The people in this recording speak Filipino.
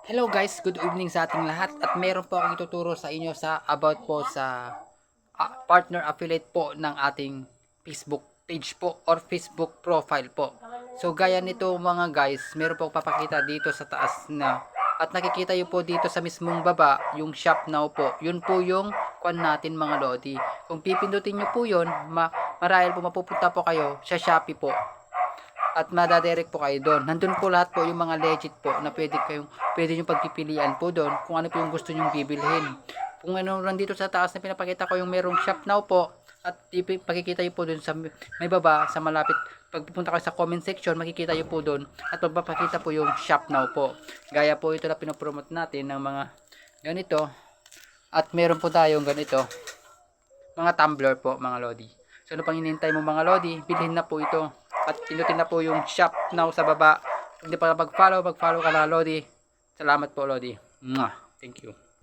Hello guys, good evening sa ating lahat at meron po akong ituturo sa inyo sa about po sa partner affiliate po ng ating Facebook page po or Facebook profile po. So gaya nito mga guys, meron po akong papakita dito sa taas na at nakikita nyo po dito sa mismong baba yung shop now po. Yun po yung kwan natin mga lodi. Kung pipindutin nyo po yun, marahil po mapupunta po kayo sa Shopee po at madadirect po kayo doon. Nandun po lahat po yung mga legit po na pwede nyo pagpipilian po doon kung ano po yung gusto nyong bibilhin. Kung ano nandito sa taas na pinapakita ko yung merong shop now po at pakikita nyo po doon sa may baba sa malapit. Pag pupunta kayo sa comment section, makikita nyo po doon at magpapakita po yung shop now po. Gaya po ito na pinopromote natin ng mga ganito at meron po tayong ganito mga tumbler po mga lodi. So ano pang hinihintay mo mga lodi, bilhin na po ito. At pinutin na po yung shop now sa baba. Kung hindi pa mag-follow ka na lodi. Salamat po lodi. Mwah. Thank you.